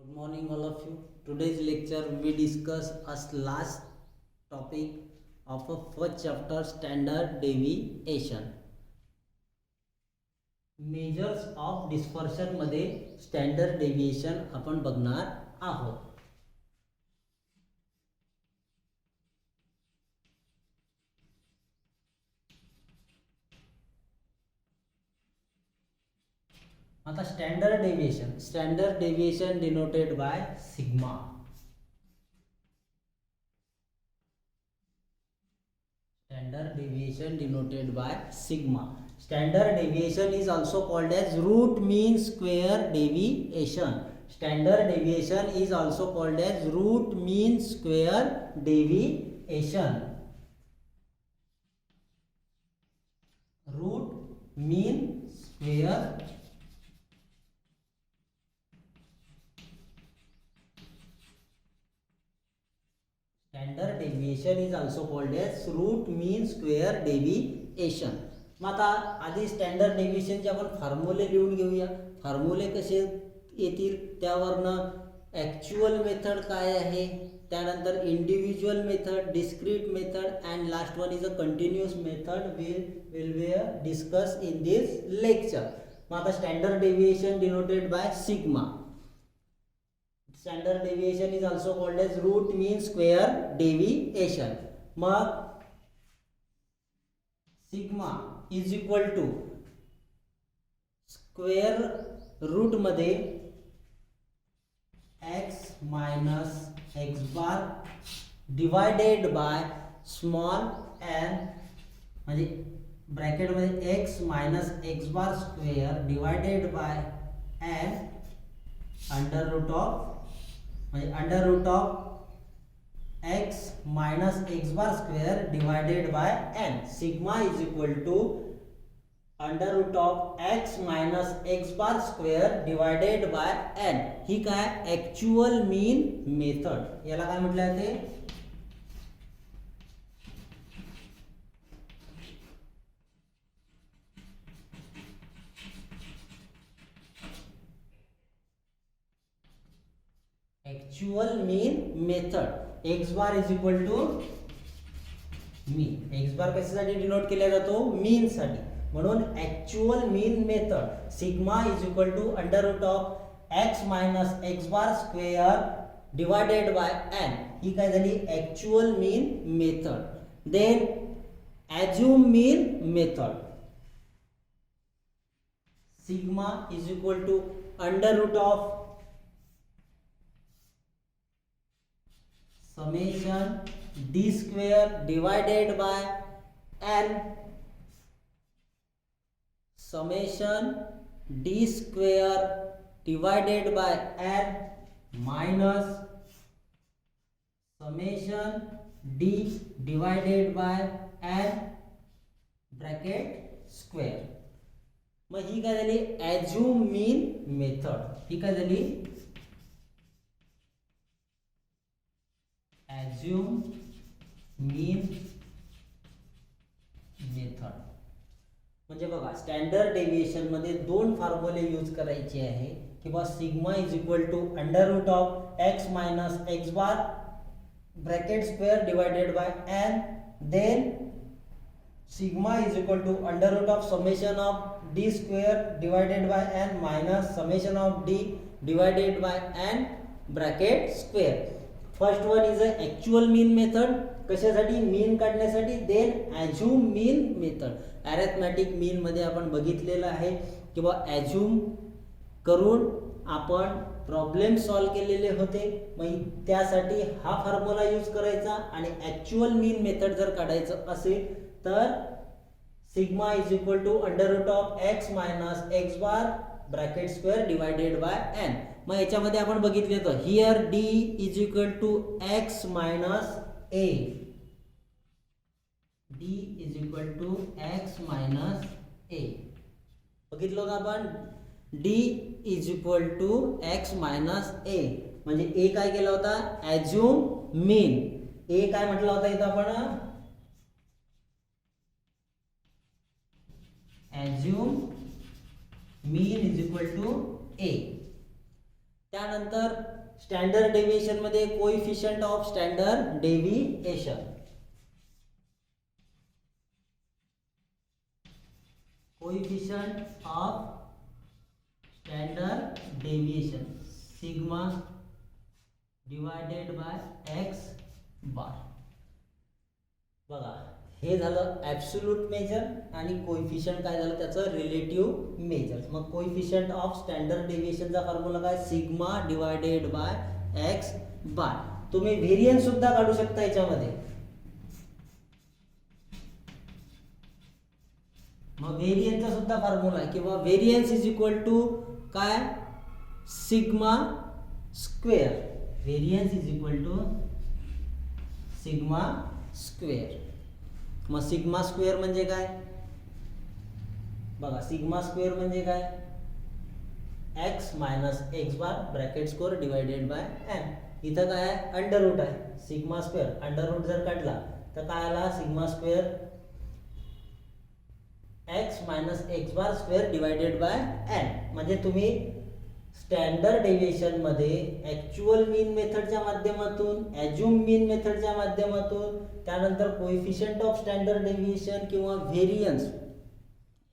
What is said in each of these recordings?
Good morning, all of you. Today's lecture we discuss as last topic of a first chapter, standard deviation. Measures of dispersion मध्ये standard deviation आपण बघणार आहोत. आता standard deviation denoted by sigma. Standard deviation denoted by sigma. Standard deviation is also called as root mean square deviation. Standard deviation is also called as root mean square deviation. Root mean square standard deviation is also called as root mean square deviation. मग आता आधी standard डेविएशनचे आपण फॉर्म्युले लिहून घेऊया. फॉर्म्युले कसे येतील त्यावरनं actual method काय आहे, त्यानंतर individual method, discrete method and last one is a continuous method will be discuss in this lecture. मग आता standard deviation denoted by sigma. Standard deviation is also called as root mean square deviation. मग sigma is equal to square root मध्ये x minus x bar divided by small n, म्हणजे bracket मध्ये x minus x bar square divided by n under root of, म्हणजे under root of x minus x bar square divided by n. Sigma is equal to under root of x minus x bar square divided by n. ही काय actual mean method. याला काय म्हटलं जाते, actual mean method. X bar is equal to mean. X bar कशासाठी denote केला जातो, mean साठी. म्हणून actual mean method sigma is equal to under root of x minus x bar square divided by n. ही काय झाली actual mean method. Then assume mean method. Sigma is equal to under root of summation d square divided by n, summation d square divided by n minus summation d divided by n bracket square. मग ही काय झाली assume mean method. ही काय झाली assume mean method. म्हणजे बघा standard deviation मध्ये दोन फॉर्म्युले use करायचे आहे की बा sigma is equal to under root of x minus x bar bracket square divided by n. Then sigma is equal to under root of summation of D square divided by n minus summation of D divided by n bracket square. First one is a actual mean method, कशासाठी mean काढण्यासाठी. Then assume mean method. Arithmetic mean मध्ये आपण बघितलेलं आहे किंवा assume करून आपण problem solve केलेले होते. मग त्यासाठी हा फॉर्म्युला यूज करायचा. आणि ऍक्च्युअल मीन मेथड जर काढायचं असेल तर sigma is equal to under root of x minus x bar bracket square divided by n. मग याच्यामध्ये आपण बघितले तर here d is equal to x minus a. d is equal to x minus a बघितलं ना आपण. d is equal to x minus a म्हणजे a काय केला होता ॲज्युम मीन. a काय म्हटलं होता इथं आपण assume mean is equal to a. त्यानंतर स्टँडर्ड डेव्हिएशन मध्ये coefficient of standard deviation, coefficient of standard deviation sigma divided by x bar. बघा हे झालं ॲब्सोल्यूट मेजर आणि कोएफिशियंट काय झालं त्याचं रिलेटिव्ह मेजर. मग कोएफिशियंट ऑफ स्टँडर्ड डेव्हिएशनचा फॉर्म्युला काय सिग्मा डिवायडेड बाय एक्स बार. तुम्ही व्हेरियन्स सुद्धा काढू शकता याच्यामध्ये. मग व्हेरियन्सचा सुद्धा फॉर्म्युला आहे किंवा व्हेरियन्स इज इक्वल टू काय sigma square. Variance is equal to sigma square. मग सिग्मा स्क्वेअर म्हणजे काय बघा सिग्मा स्क्वेअर म्हणजे काय x minus x bar bracket square divided by n. इथं काय आहे अंडर रूट आहे. सिग्मा स्क्वेअर अंडर रूट जर काढला तर काय आला sigma square x minus x bar square divided by n. म्हणजे तुम्ही स्टँडर्ड डेव्हिएशन मध्ये ॲक्च्युअल मीन मेथडच्या माध्यमातून, ॲज्युम मीन मेथडच्या माध्यमातून, त्यानंतर कोएफिशियंट ऑफ स्टँडर्ड डेव्हिएशन किंवा व्हेरियन्स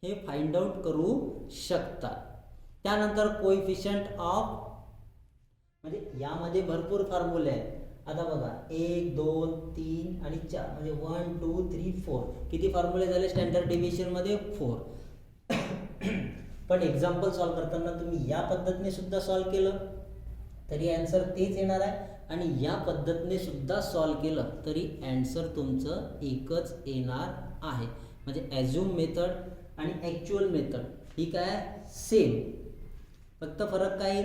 हे फाइंड आउट करू शकता. त्यानंतर कोएफिशियंट ऑफ म्हणजे यामध्ये भरपूर फॉर्म्युले आहेत. आता बघा 1 2 3 आणि 4 म्हणजे 1 2 3 4 किती फॉर्म्युले झाले स्टँडर्ड डेव्हिएशन मध्ये 4. पण एक्झाम्पल सॉल्व्ह करताना तुम्ही या पद्धतीने सुद्धा सॉल्व्ह केलं तरी आन्सर तेच येणार आहे आणि या पद्धतीने सुद्धा सॉल्व्ह केलं तरी आन्सर तुमचं एकच येणार आहे. म्हणजे ॲज्युम मेथड आणि ॲक्च्युअल मेथड ही काय सेम, फक्त फरक काय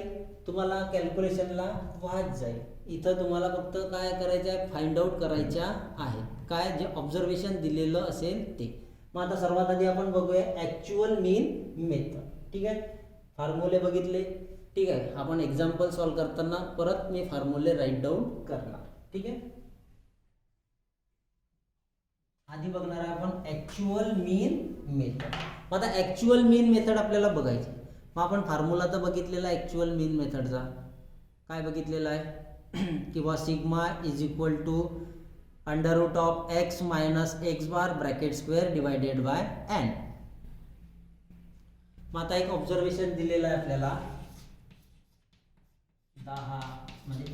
तुम्हाला कॅल्क्युलेशनला वाहत जाईल. इथं तुम्हाला फक्त काय करायचं आहे फाइंड आउट करायच्या आहे काय जे ऑब्झर्वेशन दिलेलं असेल ते. मग आता सर्वात आधी आपण बघूया ॲक्च्युअल मीन मेथड. ठीक आहे फॉर्म्युले बघितले. ठीक आहे आपण एक्झाम्पल सॉल्व्ह करताना परत मी फॉर्म्युले राईट डाऊन करणार. ठीक आहे आधी बघणार आहे आपण ॲक्च्युअल मीन मेथड. मग आता ॲक्च्युअल मीन मेथड आपल्याला बघायची. मग आपण फॉर्म्युला तर बघितलेला ॲक्च्युअल मीन मेथडचा काय बघितलेला आहे किंवा sigma is equal to under root of x minus x bar bracket square divided by N. मग आता एक ऑब्झर्वेशन दिलेलं आहे आपल्याला 10 म्हणजे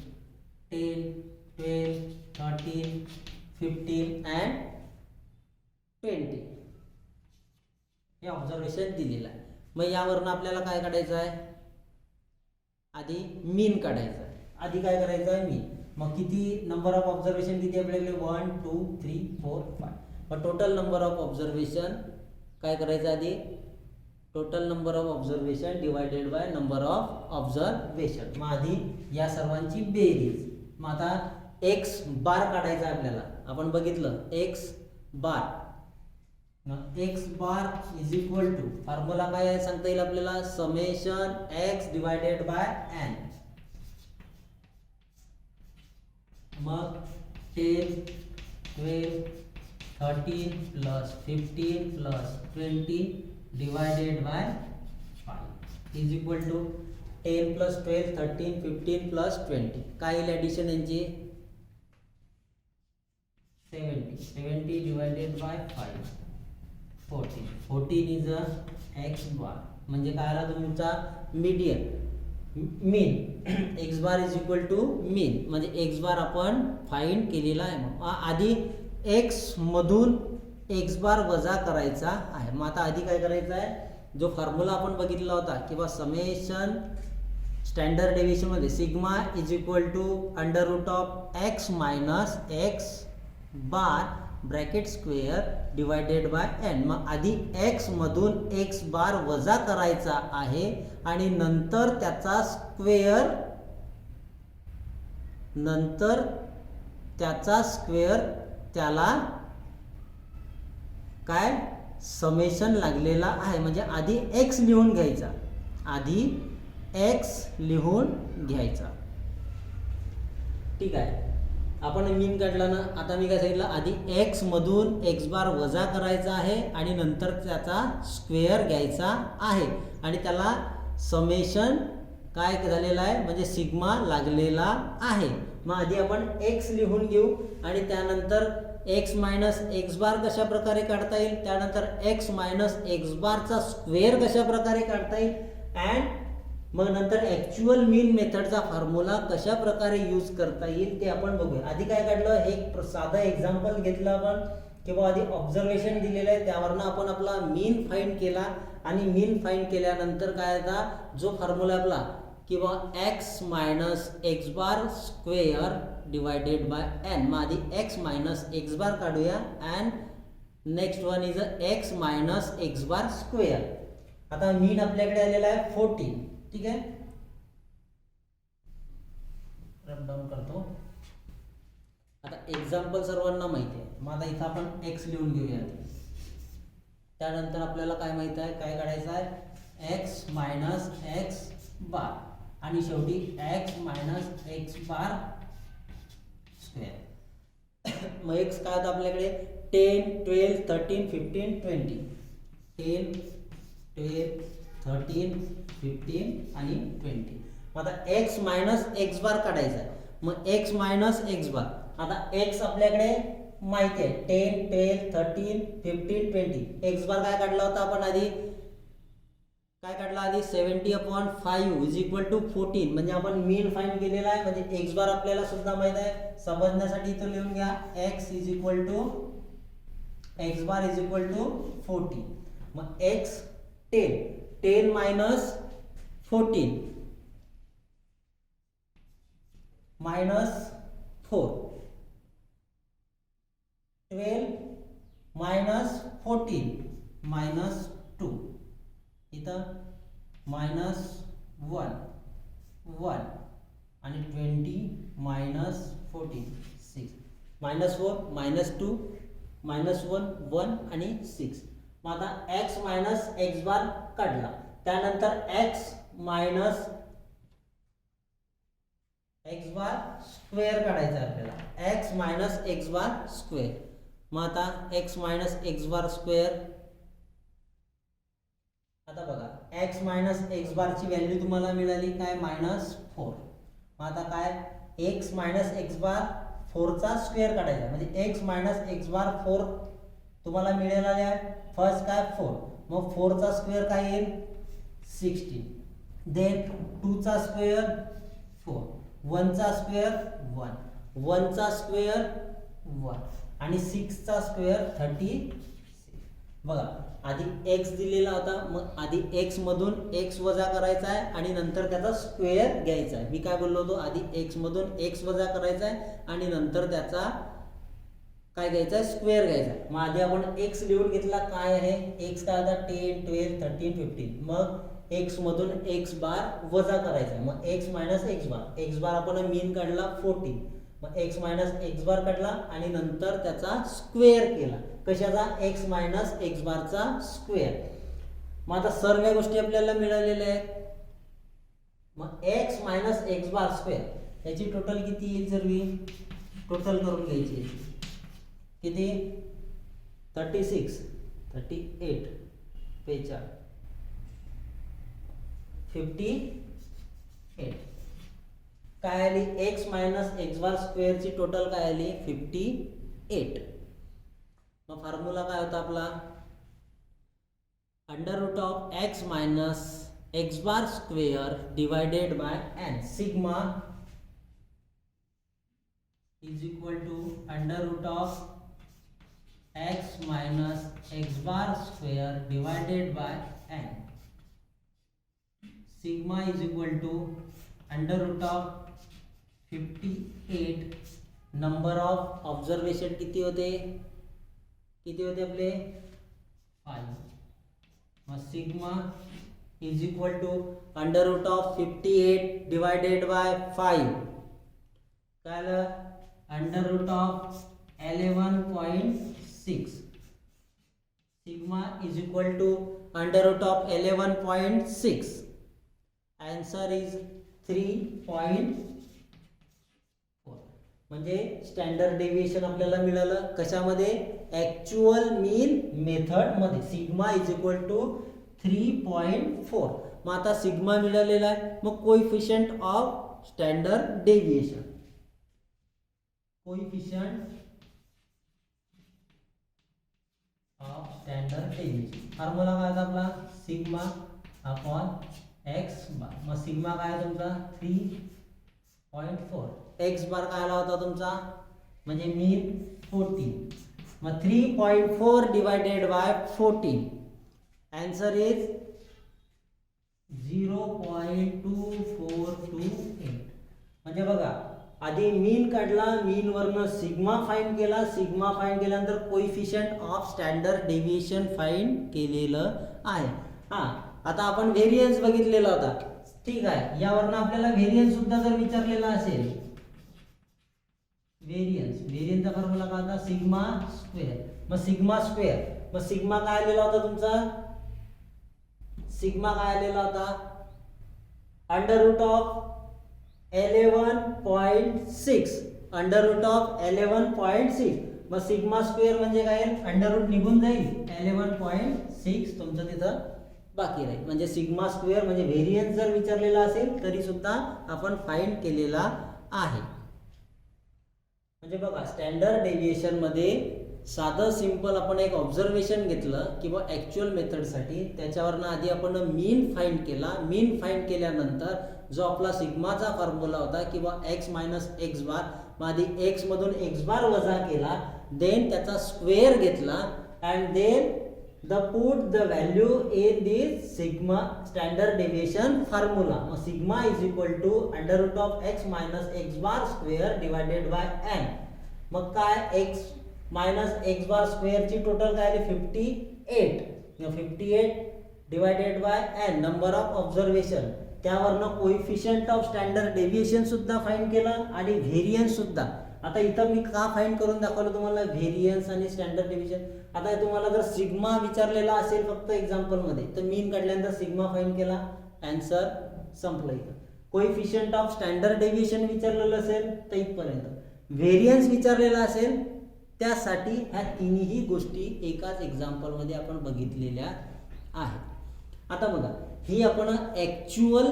10 12 13 15 अँड 20 हे ऑब्झर्वेशन दिलेलं आहे. मग यावरनं आपल्याला काय काढायचं आहे आधी मीन काढायचं आहे. आधी काय करायचं आहे मीन. मग किती नंबर ऑफ ऑब्झर्वेशन किती आपल्याकडे 1 2 3 4 5. मग टोटल नंबर ऑफ ऑब्झर्वेशन काय करायचं आधी total number of observation divided by number of observation. मग आधी या सर्वांची बेरीज. मग आता एक्स बार काढायचा आपल्याला. आपण बघितलं एक्स बार. मग X bar is equal to formula काय आहे सांगता येईल आपल्याला summation X divided by N. मग 10 12 13 plus 15 plus 20 divided by 5 is equal to 10 plus 12 13 15 plus 20. काय येईल ॲडिशन यांची 70 divided by 5 14 is a X bar. म्हणजे काय आला तुमचा median mean x bar is equal to mean. म्हणजे एक्स बार आपण फाइंड केलेला आहे. मग आधी एक्स मधून एक्स बार वजा करायचा आहे. मग आता आधी काय करायचं आहे जो फॉर्म्युला आपण बघितला होता किंवा समेशन स्टँडर्ड डेव्हिएशन मध्ये sigma is equal to under root of x minus x bar bracket square divided by N. मग आधी एक्स मधून एक्स बार वजा करायचा आहे आणि नंतर त्याचा स्क्वेअर त्याला काय समेशन लागलेला आहे. म्हणजे आधी एक्स लिहून घ्यायचा. ठीक आहे आपण मीन काढला ना. आता मी काय सांगितलं आधी एक्स मधून एक्स बार वजा करायचा आहे आणि नंतर त्याचा स्क्वेअर घ्यायचा आहे आणि त्याला समेशन काय झालेला आहे म्हणजे सिग्मा लागलेला आहे. मग आधी आपण x लिहून घेऊ आणि त्यानंतर x मायनस एक्स बार कशा प्रकारे काढता येईल, त्यानंतर x मायनस एक्स बारचा स्क्वेअर कशा प्रकारे काढता येईल, अँड मग नंतर ॲक्च्युअल मीन मेथडचा फॉर्म्युला कशा प्रकारे यूज करता येईल ते आपण बघूया. आधी काय काढलं, एक साधं एक्झाम्पल घेतलं आपण किंवा आधी ऑब्झर्वेशन दिलेलं आहे त्यावरनं आपण आपला मीन फाइंड केला आणि मीन फाइंड केल्यानंतर काय आता जो फॉर्म्युला आपला किंवा x minus x bar square divided by n. मग आधी x मायनस एक्स बार काढूया and next one is x minus x bar square. आता मीन आपल्याकडे आलेला आहे 14. ठीक आहे, रब डाऊन करतो. आता एक्झाम्पल सर्वांना माहिती आहे. मग आता इथं आपण x लिहून घेऊया. त्यानंतर आपल्याला काय माहित आहे, काय काढायचं आहे, x मायनस एक्स बार आणि शेवटी x minus x bar square. मग x काय होतं आपल्याकडे 10, 12, 13, 15, 20. 10, 12, 13, 15 आणि 20. मग आता x मायनस एक्स बार काढायचा आहे. मग x मायनस एक्स बार, आता x आपल्याकडे माहिती आहे 10, 12, 13, 15, 20. एक्स बार काय काढला होता आपण आधी, काय काढला आधी 70/5 इज इक्वल टू 14. म्हणजे आपण मीन फाइंड केलेला आहे. म्हणजे एक्स बार आपल्याला सुद्धा माहित आहे. समजण्यासाठी इथं लिहून घ्या x is equal to x bar is equal to 14. मग x 10 minus 14 minus 4, 12 minus 14 minus 2, इथं मायनस 1 आणि 20 मायनस 14 6, मायनस 4 मायनस 2 मायनस 1 आणि 6. मग आता x मायनस एक्स बार काढला. त्यानंतर x minus x bar square काढायचा आहे आपल्याला, x minus x bar square. मग आता x minus x bar square, आता बघा x मायनस एक्स बारची व्हॅल्यू तुम्हाला मिळाली काय -4. मग आता काय x मायनस एक्स बार 4 चा स्क्वेअर काढायचा. म्हणजे x मायनस एक्स बार 4 तुम्हाला मिळालेला आहे. फर्स्ट काय 4, मग 4 चा स्क्वेअर काय येईल 16. देन 2 चा स्क्वेअर 4, 1 चा स्क्वेअर 1 चा स्क्वेअर 1 आणि 6 चा स्क्वेअर 36. बघा आधी x दिलेला होता, मग आधी x मधून x वजा करायचा आहे आणि नंतर त्याचा स्क्वेअर घ्यायचा आहे. मी काय बोललो होतो, आधी x मधून x वजा करायचा आहे आणि नंतर त्याचा काय घ्यायचा आहे, स्क्वेअर घ्यायचा आहे. मग आधी आपण x लिहून घेतला, काय आहे x काय होता 10, 12, 13, 15. मग x मधून x बार वजा करायचा आहे. मग x मायनस एक्स बार आपण मीन काढला 14. मग x मायनस एक्स बार काढला आणि नंतर त्याचा स्क्वेअर केला. कशाचा, x मायनस एक्स बारचा स्क्वेअर. मग आता सर्व गोष्टी आपल्याला मिळालेल्या आहेत. मग x minus x bar square याची टोटल किती येईल, सर्व टोटल करून घ्यायची. किती 36, 38, 45, 58. काय आली x minus x bar square ची टोटल काय आली 58. मग फॉर्म्युला काय होता आपला, under root of x minus x bar square divided by n. Sigma is equal to under root of x minus x bar square divided by n. Sigma is equal to under root of 58. Number of observation किती होते आपले 5. मग sigma is equal to under root of 58 divided by 5. काय आलं, under root of 11.6. Sigma is equal to under root of 11.6. Answer is 3.4. म्हणजे standard deviation आपल्याला मिळालं कशामध्ये, ॲक्च्युअल मीन मेथड मध्ये. Sigma is equal to 3.4. मग आता सिग्मा मिळालेला आहे, मग coefficient of standard deviation, coefficient of standard deviation formula काय होता आपला, सिग्मा अपॉन एक्स बार. मग सिग्मा काय तुमचा 3.4, एक्स बार काय आला होता तुमचा म्हणजे मीन 14. मग 3.4 डिवायडेड बाय 14, आन्सर इज 0.2428. म्हणजे बघा आधी मीन काढला, मीन वरनं सिग्मा फाइंड केला, सिग्मा फाइंड केल्यानंतर coefficient of standard deviation find केलेलं आहे. हा आता आपण व्हेरियन्स बघितलेला होता, ठीक आहे. यावरनं आपल्याला व्हेरियन्स सुद्धा जर विचारलेला असेल, व्हेरियन्सचा फॉर्म्युला काय होता, सिग्मा स्क्वेअर. मग सिग्मा स्क्वेअर, मग सिग्मा काय आलेला होता तुमचा, सिग्मा काय आलेला होता under root of 11.6, under root of 11.6. मग सिग्मा स्क्वेअर म्हणजे काय, अंडर रूट निघून जाईल, 11.6 तुमचं तिथं बाकी राहील. म्हणजे सिग्मा स्क्वेअर म्हणजे व्हेरियन्स जर विचारलेला असेल तरी सुद्धा आपण फाइंड केलेला आहे. म्हणजे बघा स्टँडर्ड डेव्हिएशन मध्ये साधं सिंपल आपण एक ऑब्झर्वेशन घेतलं किंवा ॲक्च्युअल मेथडसाठी, त्याच्यावरनं आधी आपण मीन फाइंड केला. मीन फाइंड केल्यानंतर जो आपला सिग्माचा फॉर्म्युला होता किंवा एक्स मायनस एक्स बार, मग आधी एक्स मधून एक्स बार वजा केला, देन त्याचा स्क्वेअर घेतला and then put the value in this sigma standard deviation formula. Now sigma is equal to under root of x minus x bar square divided by n. मग काय x minus x bar square ची total काय आली 58. 58 divided by n number of observation. त्यावरनं coefficient of standard deviation सुद्धा find केला आणि variance सुद्धा. आता इथं मी का फाइंड करून दाखवलं तुम्हाला व्हेरियन्स आणि स्टँडर्ड डेव्हिएशन. आता तुम्हाला जर सिग्मा विचारलेला असेल फक्त एक्झाम्पल मध्ये, तर मीन काढल्यानंतर सिग्मा फाइंड केला, आन्सर संपलं इथं. कोइफिशियंट ऑफ स्टँडर्ड डेव्हिएशन विचारलेलं असेल तर इथपर्यंत, व्हेरियन्स विचारलेला असेल त्यासाठी ह्या तिन्ही गोष्टी एकाच एक्झाम्पल मध्ये आपण बघितलेल्या आहेत. आता बघा ही आपण ॲक्च्युअल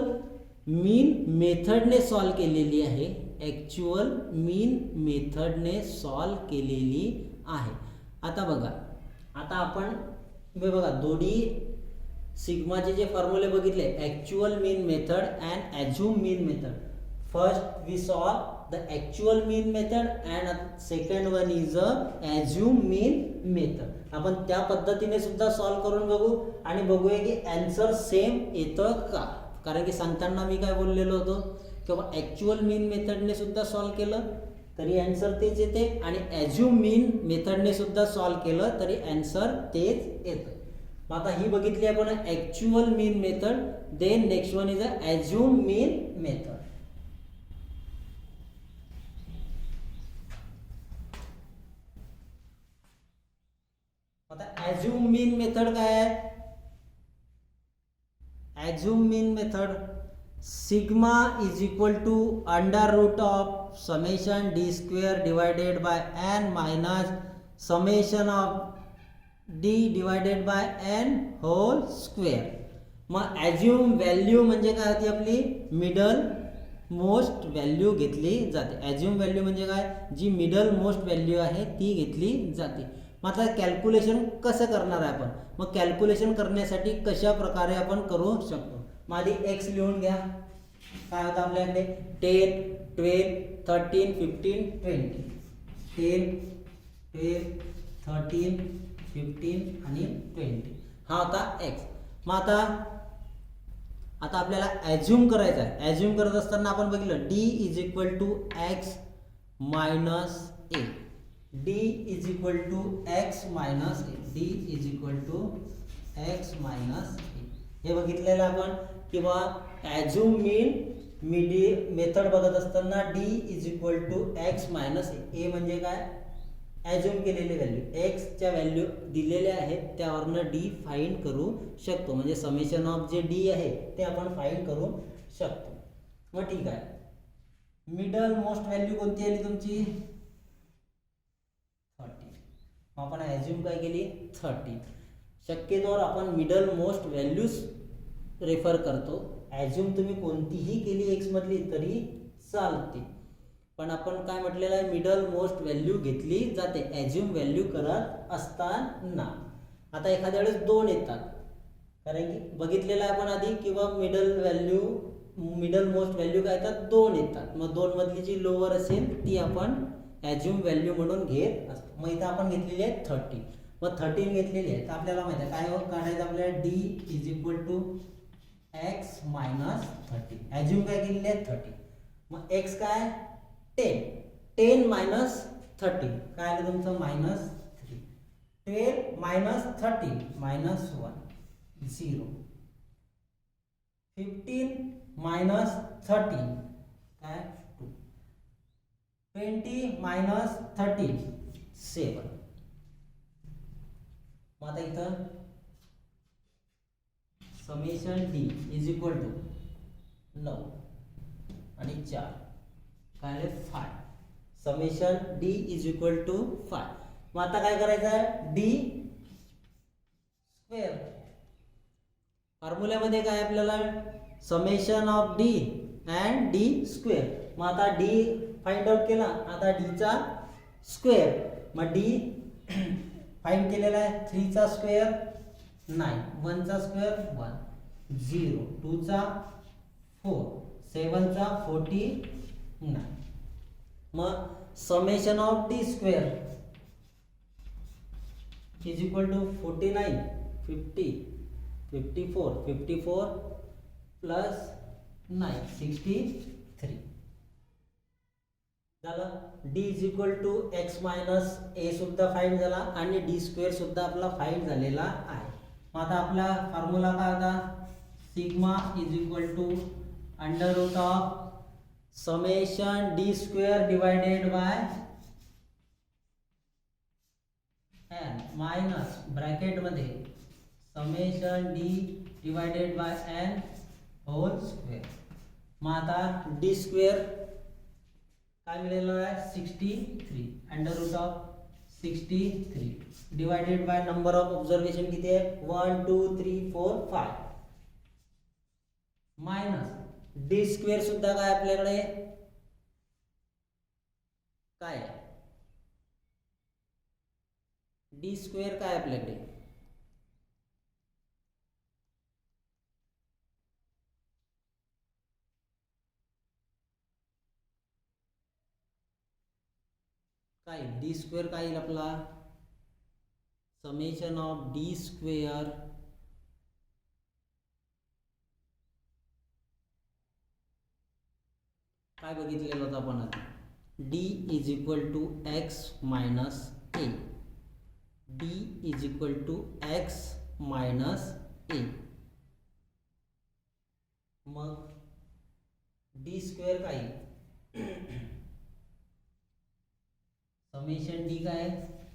मीन मेथडने सॉल्व केलेली आहे, ॲक्च्युअल मीन मेथडने सॉल्व केलेली आहे. आता बघा, आता आपण बघा दोन्ही सिग्माचे जे फॉर्म्युले बघितले, actual mean method and assume mean method. First we solve the actual mean method and second one is a assume mean method. आपण त्या पद्धतीने सुद्धा सॉल्व करून बघू आणि बघूया की आन्सर सेम येतं का. कारण की सांगताना मी काय बोललेलो होतो किंवा ॲक्च्युअल मीन मेथडने सुद्धा सॉल्व केलं तरी आन्सर तेच येते आणि ॲझ्युम मीन मेथडने सुद्धा सॉल्व केलं तरी आन्सर तेच येतं. मग आता ही बघितली आपण actual mean method, then next one is a assume mean method. आता ॲझ्युम मीन मेथड काय आहे, assume mean method sigma is equal to under root of summation D square divided by N minus summation of D divided by N whole square. मग assume value म्हणजे काय होती आपली, middle most value घेतली जाते. Assume value म्हणजे काय, जी middle most value आहे ती घेतली जाते. मग आता कॅल्क्युलेशन कसं करणार आहे आपण, मग कॅल्क्युलेशन करण्यासाठी कशा प्रकारे आपण करू शकतो. मग आधी एक्स लिहून घ्या, काय होतं आपल्याकडे 10, 12, 13, 15, 20. 10, 12, 13, 15 आणि 20 हा होता एक्स. मग आता आपल्याला ॲझ्युम करायचं आहे. ॲझ्युम करत असताना आपण बघितलं D is equal to X minus A, D is equal to X minus A, D is equal to X minus A हे बघितलेलं आपण. किंवा ॲझ्युम मीन मेथड बघत असताना D is equal to X minus A म्हणजे काय, assume केलेली value, एक्सच्या व्हॅल्यू दिलेल्या आहेत त्यावरनं डी फाइंड करू शकतो. म्हणजे समेशन ऑफ जे डी आहे ते आपण फाइंड करू शकतो. मग ठीक आहे, मिडल मोस्ट व्हॅल्यू कोणती आली तुमची 30. आपण ॲझ्युम काय केली 30. शक्यतोवर आपण मिडल मोस्ट व्हॅल्यूज रेफर करतो. ॲज्युम तुम्ही कोणतीही केली एक्स मधली तरी चालते, पण आपण काय म्हटलेलं आहे, मिडल मोस्ट व्हॅल्यू घेतली जाते ॲज्युम व्हॅल्यू करत असताना. आता एखाद्या वेळेस 2 येतात, कारण की बघितलेलं आहे आपण आधी, किंवा मिडल मोस्ट व्हॅल्यू काय येतात, 2 येतात. मग 2 मधली जी लोअर असेल ती आपण ॲज्युम व्हॅल्यू म्हणून घेत असतो. मग इथं आपण घेतलेली आहे 13. मग 13 घेतलेली आहे तर आपल्याला माहिती आहे काय काढायचं आपल्याला, D is equal to X minus 30. Assume काय केलेली आहे 30. मग एक्स काय 10 मायनस 30 काय आलं तुमचं -3. 12 मायनस 30 -1 0. 15 मायनस 30 काय 2. 20 मायनस 30 7. मग आता इथं summation D is equal to 9 आणि 4 काय आले 5. Summation D is equal to 5. मग आता काय करायचं आहे, डी स्क्वेअर फॉर्म्युल्यामध्ये काय आपल्याला summation of D and D square. मग आता डी फाइंड आउट केला, आता डी चा स्क्वेअर. मग डी फाइंड केलेला आहे 3 चा स्क्वेअर 9, 1 चा स्क्वेअर 1, 0, 2 चा 4, 7 चा 49. मग summation of D square is equal to 49, 50, 54 plus 9 63 झालं. D is equal to X minus A सुद्धा फाइंड झाला आणि डी स्क्वेअर सुद्धा आपला फाइंड झालेला आहे. मग आता आपला फॉर्म्युला काय होता, sigma is equal to under root of summation D square divided by N minus bracket मध्ये summation D divided by N whole square. मग आता डी स्क्वेअर काय मिळालेलं आहे 63 under root of 63 divided by number of observation किती आहे 1 2 3 4 5 minus D square सुद्धा काय आपल्याकडे काय डी स्क्वेअर काय आपल्याकडे काय डी स्क्वेअर काय येईल आपला समेशन ऑफ डी स्क्वेअर काय बघितलेलं होतं आपण आता D is equal to X minus A. D is equal to X minus A. मग डी स्क्वेअर काय समेशन डी काय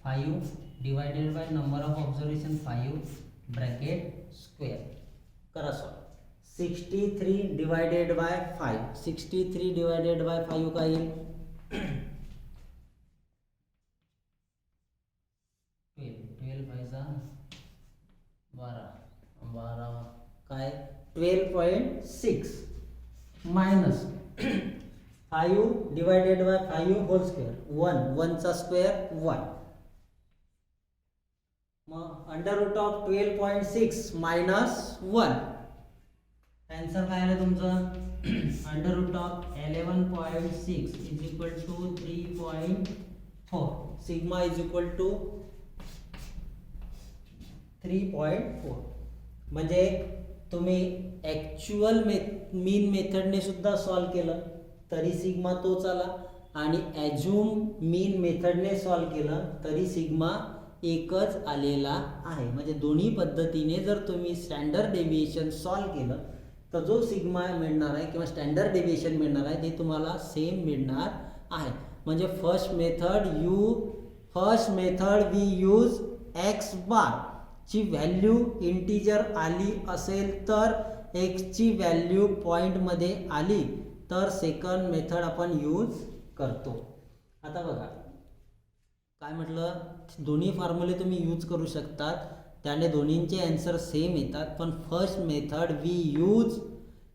5 divided by number of observation 5 bracket square करा solve. 63 divided by 5 63 divided by 5 काय येईल 12 5 12 काय 12.6 minus 5 divided by 5 whole square 1 चा square 1. मग under root of 12.6 minus 1 answer काय आलं तुमचं under root of 11.6 is equal to 3.4. Sigma is equal to 3.4. म्हणजे तुम्ही ॲक्च्युअल मीन मेथडने सुद्धा सॉल्व केलं तरी सिग्मा तोच आला आणि ॲज्युम मीन मेथडने सॉल्व केलं तरी सिग्मा एकच आलेला आहे. म्हणजे दोन्ही पद्धतीने जर तुम्ही स्टँडर्ड डेव्हिएशन सॉल्व केलं तर जो सिग्मा मिळणार आहे किंवा स्टँडर्ड डेव्हिएशन मिळणार आहे ते तुम्हाला सेम मिळणार आहे. म्हणजे first method we use X bar ची व्हॅल्यू इंटिजर आली असेल तर एक्स ची व्हॅल्यू पॉईंटमध्ये आली तर सेकंड मेथड आपण यूज करतो. आता बघा काय म्हटलं दोन्ही फॉर्म्युले तुम्ही यूज करू शकतात. त्याने दोन्हींचे आन्सर सेम येतात. पण first method we use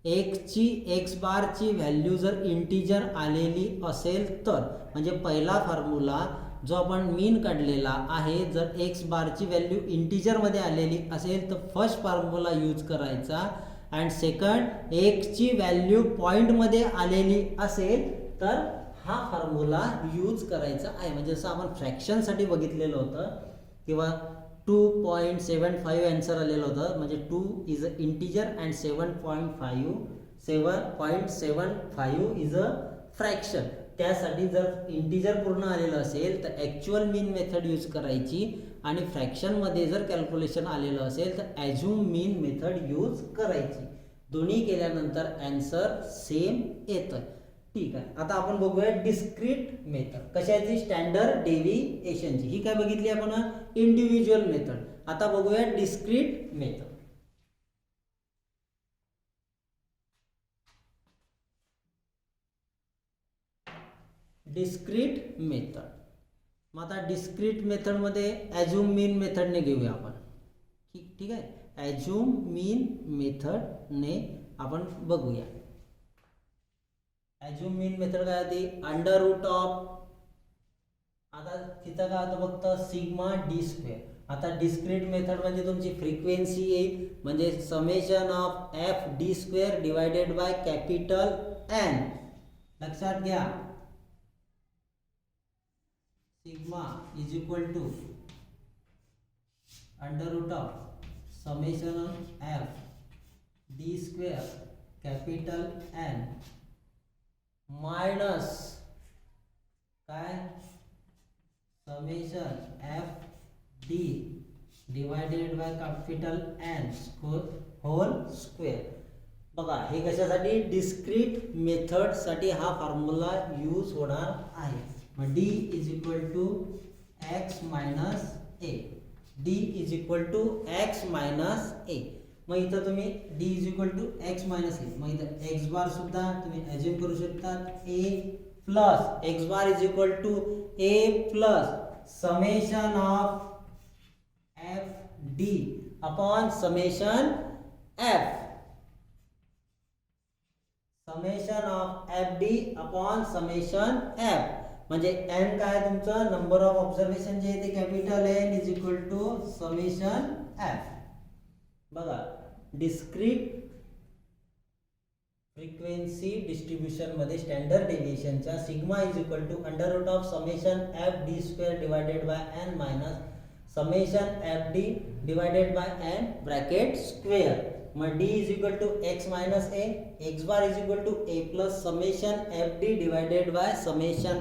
X बारची व्हॅल्यू जर इंटिजर आलेली असेल तर, म्हणजे पहिला फॉर्म्युला जो आपण मीन काढलेला आहे, जर एक्स बारची व्हॅल्यू इंटिजरमध्ये आलेली असेल तर फर्स्ट फॉर्म्युला यूज करायचा. अँड सेकंड, एक्सची व्हॅल्यू पॉईंटमध्ये आलेली असेल तर हा फॉर्म्युला यूज करायचा आहे. म्हणजे जसं आपण फ्रॅक्शनसाठी बघितलेलं होतं किंवा 2.75 आन्सर आलेलं होतं, म्हणजे 2 is a integer and 7.75 is a fraction. त्यासाठी जर इंटिजर पूर्ण आलेलं असेल तर ॲक्च्युअल मीन मेथड यूज करायची, आणि फ्रॅक्शनमध्ये जर कॅल्क्युलेशन आलेलं असेल तर ॲझ्युम मीन मेथड यूज करायची. दोन्ही केल्यानंतर आन्सर सेम येतं. ठीक आहे, आता आपण बघूया डिस्क्रीट मेथड. कशाची? स्टँडर्ड डेव्हिएशनची. ही काय बघितली आपण? Individual method. आता बघूया डिस्क्रीट मेथड. Discrete method. मग आता डिस्क्रीट मेथडमध्ये ॲझ्युम मीन मेथडने घेऊया आपण. ठीक आहे, ॲझ्युम मीन मेथडने आपण बघूया. ॲझ्युम मीन मेथड काय होती? अंडर रूट ऑफ, आता तिथं काय होतं फक्त सिग्मा डी स्क्वेअर. आता डिस्क्रीट मेथड म्हणजे तुमची फ्रिक्वेन्सी येईल, म्हणजे summation of F D square divided by capital N. लक्षात घ्या, sigma is equal to under root of summation of F D square capital N minus काय? Summation F D divided by capital N whole square. बघा, हे कशासाठी? Discrete मेथडसाठी हा formula use होणार आहे. मग D is equal to X minus A. D is equal to X minus A. मग इथं तुम्ही D is equal to X minus A, मग इथं एक्स बार सुद्धा तुम्ही ॲज्युम करू शकता. A plus X bar is equal to A plus summation of F D upon summation F. Summation of F D upon summation F, म्हणजे N काय तुमचं? Number of observation जे आहे ते capital N is equal to summation F. बघा, discrete frequency distribution मध्ये standard डेव्हिएशनच्या sigma is equal to under root of summation F D square divided by N minus summation F D divided by N bracket square. मग D is equal to X minus A, X bar is equal to A plus summation F D divided by summation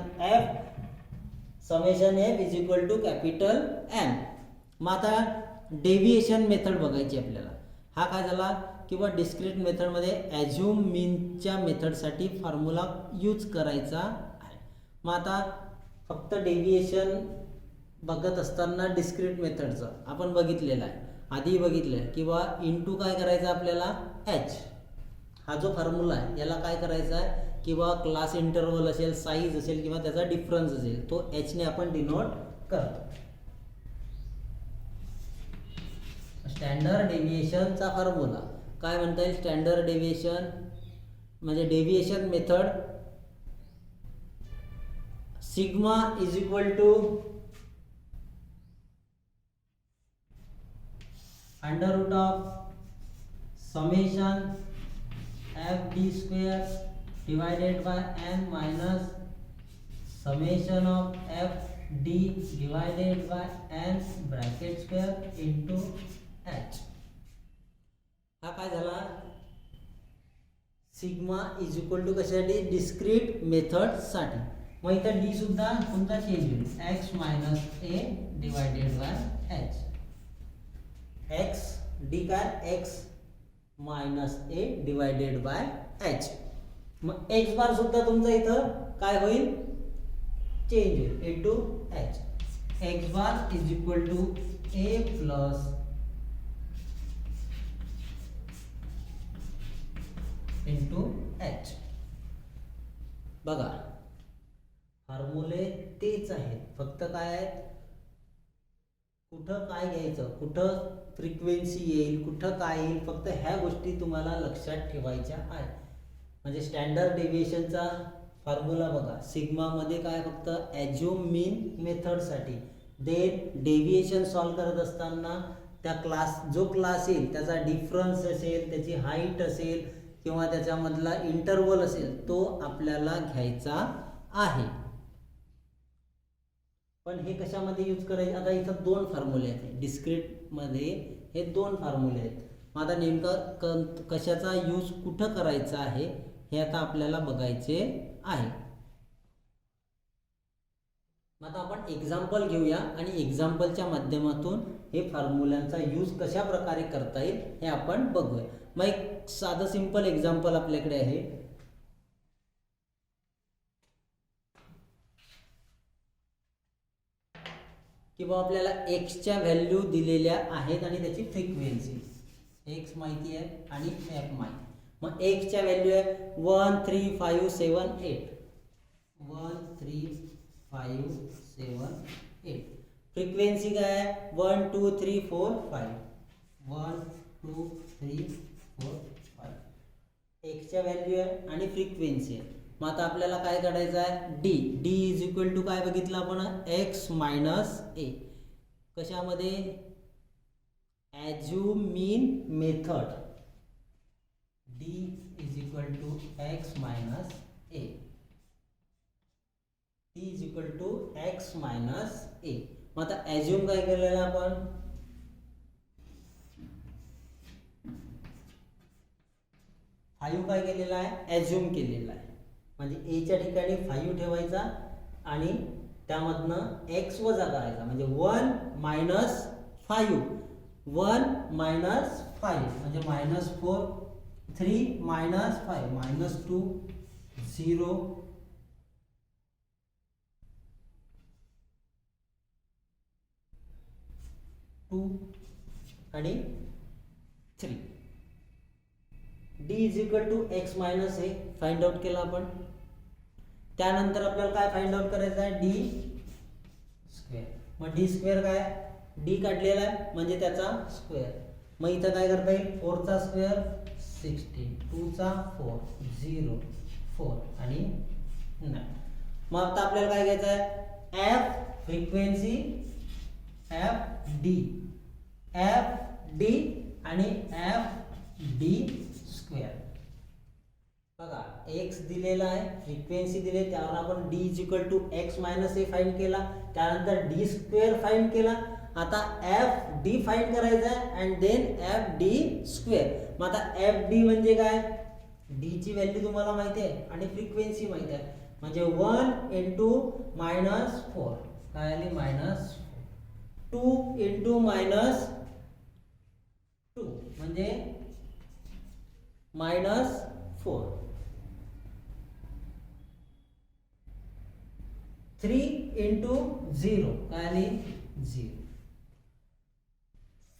F is equal to capital N. मग आता deviation method बघायची आपल्याला. हा काय झाला? किंवा discrete मेथडमध्ये ॲझ्युम मीनच्या मेथडसाठी फॉर्म्युला यूज करायचा आहे. मग आता फक्त डेव्हिएशन बघत असताना डिस्क्रीट मेथडचं आपण बघितलेलं आहे, आधी बघितलं आहे. किंवा इंटू काय करायचं आपल्याला? एच. हा जो फॉर्म्युला आहे याला काय करायचा आहे? किंवा क्लास इंटरवल असेल, साईज असेल किंवा त्याचा डिफरन्स असेल, तो एचने आपण डिनोट करतो. स्टँडर्ड डेव्हिएशनचा फॉर्म्युला काय म्हणता येईल? स्टँडर्ड डेव्हिएशन म्हणजे deviation method sigma is equal to under root of summation F D square divided by N minus summation of F D divided by N bracket square into H. हा काय झाला? Sigma is equal to कशासाठी? Discrete मेथडसाठी. मग इथं D सुद्धा तुमचा change होईल, X minus A divided by H. X D काय? X minus A divided by H. मग एक्स बार सुद्धा तुमचा इथं काय होईल? चेंज होईल into H. X bar is equal to A plus into H. बघा, फॉर्म्युले तेच आहेत, फक्त काय आहेत? कुठं काय घ्यायचं, कुठं फ्रिक्वेन्सी येईल, कुठं काय येईल, फक्त ह्या गोष्टी तुम्हाला लक्षात ठेवायच्या आहे. म्हणजे स्टँडर्ड डेव्हिएशनचा फॉर्म्युला बघा, सिग्मामध्ये काय फक्त ॲज्युम मीन मेथडसाठी. देन डेव्हिएशन सॉल्व करत असताना त्या जो क्लास येईल त्याचा डिफरन्स असेल, त्याची हाईट असेल किंवा त्याच्यामधला इंटरवल असेल तो आपल्याला घ्यायचा आहे. पण हे कशामध्ये यूज करायचे, आता इथं दोन फॉर्म्युले आहेत डिस्क्रीटमध्ये, हे दोन फॉर्म्युले आहेत. मग आता नेमका कशाचा यूज कुठं करायचा आहे हे आता आपल्याला बघायचे आहे. मग आता आपण एक्झाम्पल घेऊया आणि एक्झाम्पलच्या माध्यमातून हे फॉर्म्युलांचा यूज कशा प्रकारे करता येईल हे आपण बघूया. मग एक साधं सिंपल एक्झाम्पल आपल्याकडे आहे. किंवा आपल्याला एक्सच्या व्हॅल्यू दिलेल्या आहेत आणि त्याची फ्रिक्वेन्सी एक्स माहिती आहे आणि एफ माहिती. मग एक्सच्या व्हॅल्यू आहे 1 3 5 7 8, 1 3 5 7 8. फ्रिक्वेन्सी काय आहे 1 2 3 4 5, 1 2 3 4 5. एक्सच्या व्हॅल्यू आहे आणि फ्रिक्वेन्सी आहे. मग आता आपल्याला काय काढायचं आहे, D. D is equal to काय बघितलं आपण, एक्स मायनस ए. कशामध्ये, assume mean method. D is equal to X minus A. D is equal to X minus A. मग आता ॲज्युम काय केलेलं आहे आपण, 5 काय केलेला आहे, ॲज्युम केलेला आहे. म्हणजे एच्या ठिकाणी 5 ठेवायचा आणि त्यामधनं एक्स वजा करायचा. म्हणजे 1 मायनस 5, 1 मायनस 5 म्हणजे मायनस 4, 3 मायनस 5 मायनस 2, 0, 2 आणि 3. D is equal to X minus A find out केला आपण. त्यानंतर आपल्याला काय फाइंड आउट करायचं आहे, डी स्क्वेअर. मग डी स्क्वेअर काय, डी काढलेला आहे म्हणजे त्याचा स्क्वेअर. मग इथं काय करता येईल, 4 चा स्क्वेअर 16, 2 चा 4, 0, 4 आणि 9. मग आता आपल्याला काय घ्यायचं आहे, F frequency, F D, F D आणि एफ डी स्क्वेअर. बघा एक्स दिलेला आहे, फ्रिक्वेन्सी दिले, त्यावर आपण D is equal to X minus A find केला. त्यानंतर डी स्क्वेअर फाइंड केला. आता एफ डी फाइंड करायचा आहे and then F D square. मग आता एफ डी म्हणजे काय, डी ची व्हॅल्यू तुम्हाला माहिती आहे आणि फ्रिक्वेन्सी माहिती आहे. म्हणजे 1 इंटू मायनस 4 काय आली, मायनस 2 इंटू मायनस 2 म्हणजे मायनस 4, 3 इंटू 0 काय आली 0,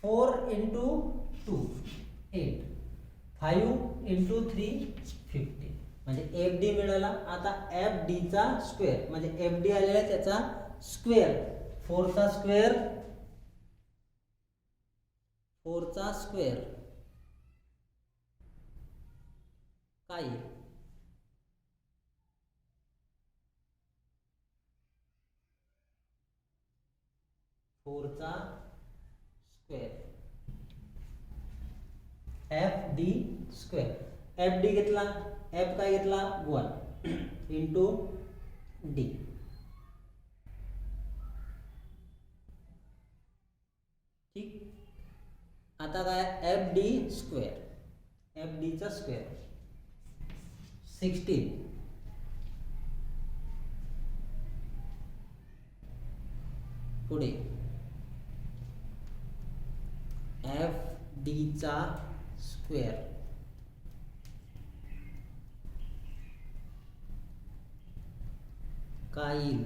4 इंटू 2 8, 5 इंटू 3 50 म्हणजे एफ डी मिळाला. आता एफ डी चा स्क्वेअर म्हणजे एफ डी आलेला आहे त्याचा स्क्वेअर, 4 चा स्क्वेअर, 4 चा स्क्वेअर काय, 4 चा square F D square. F D घेतला, एफ काय घेतला 1 इंटू डी. ठीक. आता काय F D square, F D चा स्क्वेअर 16, पुढे एफ डी चा स्क्वेअर काय येईल,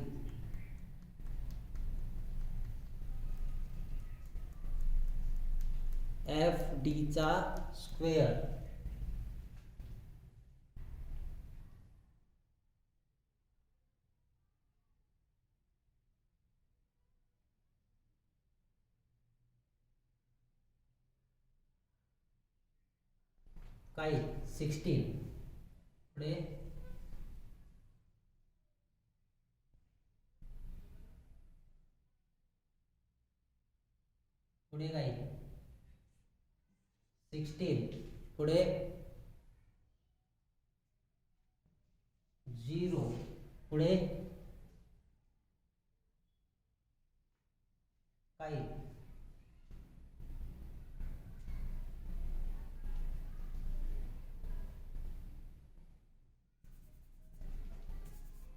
एफ डी चा स्क्वेअर काय 16 पुढे पुढे काय 16 पुढे 0 पुढे काय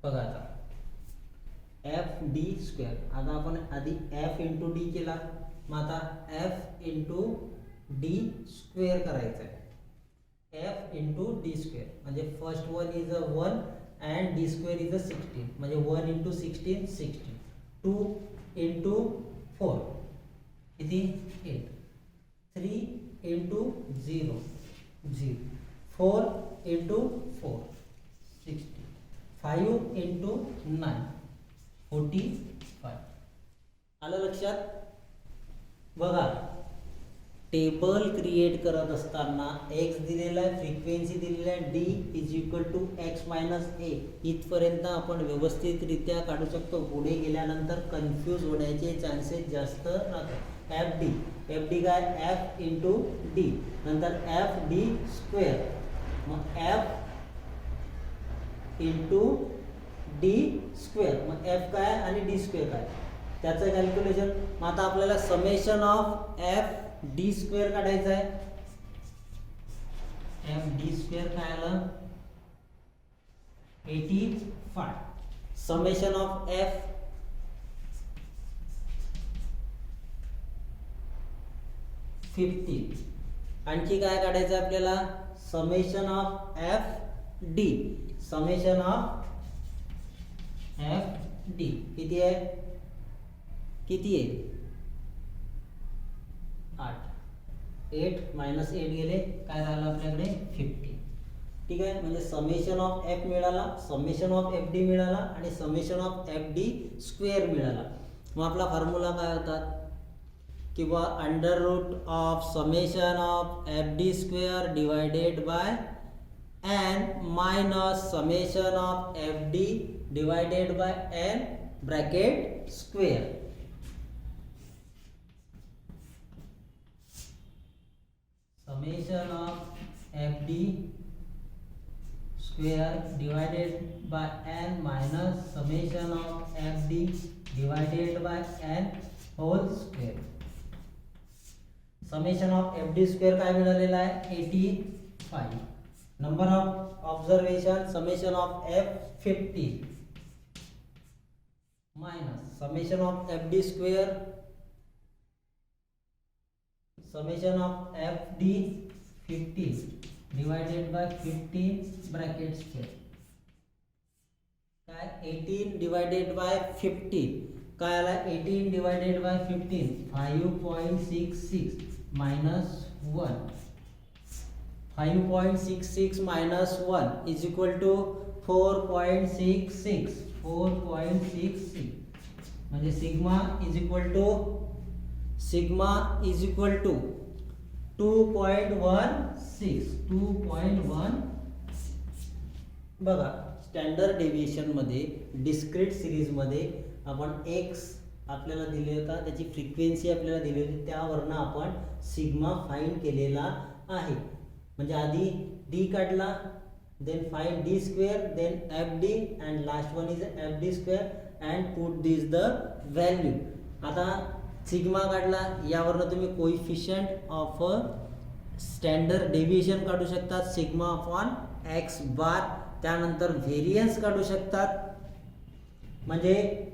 बघा आता एफ डी स्क्वेअर. आता आपण आधी एफ इंटू डी केला, मग आता एफ इंटू डी स्क्वेअर करायचा आहे. एफ इंटू डी स्क्वेअर म्हणजे first one is a 1 and D square is a 16 म्हणजे 1 इंटू 16 16. 2 इंटू 4 किती 8. 3 इंटू 0 0. 4 इंटू 4 60. 5 इंटू 9 45. आलं लक्षात. बघा टेबल क्रिएट करत असताना एक्स दिलेला आहे, फ्रिक्वेन्सी दिलेला आहे, D is equal to X minus A. इथपर्यंत आपण व्यवस्थितरित्या काढू शकतो. पुढे गेल्यानंतर कन्फ्यूज होण्याचे चान्सेस जास्त राहतात. एफ डी काय एफ इंटू डी, नंतर एफ डी स्क्वेअर, मग एफ इंटू डी स्क्वेअर, मग एफ काय आणि डी स्क्वेअर काय त्याचं कॅल्क्युलेशन. मग आता आपल्याला summation of F D square काढायचं आहे. एफ डी स्क्वेअर काय आलं 85. समेशन ऑफ एफ आणखी काय काढायचं आहे आपल्याला summation of F D. Summation of F D किती आहे 8 मायनस 8 गेले काय झालं आपल्याकडे 50. ठीक आहे. म्हणजे समेशन ऑफ एफ मिळाला, समेशन ऑफ एफ डी मिळाला आणि summation of F D square मिळाला. मग आपला फॉर्म्युला काय होता किंवा under root of summation of F D square divided by N minus summation of F D divided by N bracket square. Summation of FD square divided by n minus summation of FD divided by n whole square. Summation of FD square काय मिळालेला आहे 85. Number of observation summation of F 50 minus summation of FD square summation of FD 50 divided by 15 bracket square. काय 18 divided by 15 काय आला 18 divided by 15 5.66 minus 1. 5.66 minus 1 is equal to 4.66. 4.66 म्हणजे sigma is equal to 2.16. बघा standard deviation मध्ये discrete series मध्ये आपण x आपल्याला दिले होता, त्याची फ्रिक्वेन्सी आपल्याला दिली होती, त्यावरनं आपण सिग्मा फाइंड केलेला आहे. म्हणजे आधी डी काढला, then find D square, then F D and last one is F D square and put this the value. आता सिग्मा काढला, यावरनं तुम्ही कोइफिशियंट ऑफ स्टँडर्ड डेव्हिएशन काढू शकतात सिग्मा अपॉन एक्स बार. त्यानंतर व्हेरियन्स काढू शकतात. म्हणजे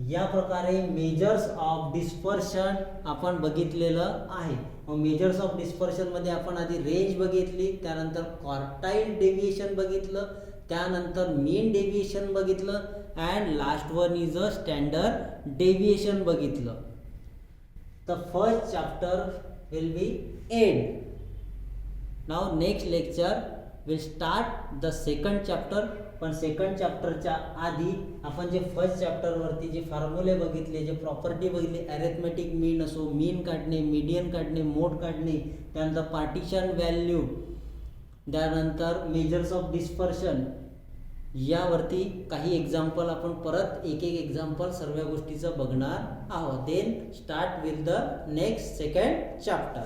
या प्रकारे मेजर्स ऑफ डिस्पर्शन आपण बघितलेलं आहे. मग मेजर्स ऑफ डिस्पर्शन मध्ये आपण आधी रेंज बघितली, त्यानंतर क्वार्टाईल डेव्हिएशन बघितलं, त्यानंतर मीन डेव्हिएशन बघितलं and last one is a standard deviation बघितलं. The first chapter will be end. Now next lecture will start the second chapter. पण सेकंड चॅप्टरच्या आधी आपण जे फर्स्ट चॅप्टर वरती जे फॉर्म्युले बघितले, जे प्रॉपर्टी बघितली, अरिथमेटिक मीन असो, मीन काढणे, मीडियन काढणे, मोड काढणे, त्यानंतर पार्टिशन व्हॅल्यू, त्यानंतर मेजर्स ऑफ डिस्पर्शन, यावरती काही एक्झाम्पल आपण परत एक एक एक्झाम्पल सर्व गोष्टीचं बघणार आहोत. Then start with the next second chapter.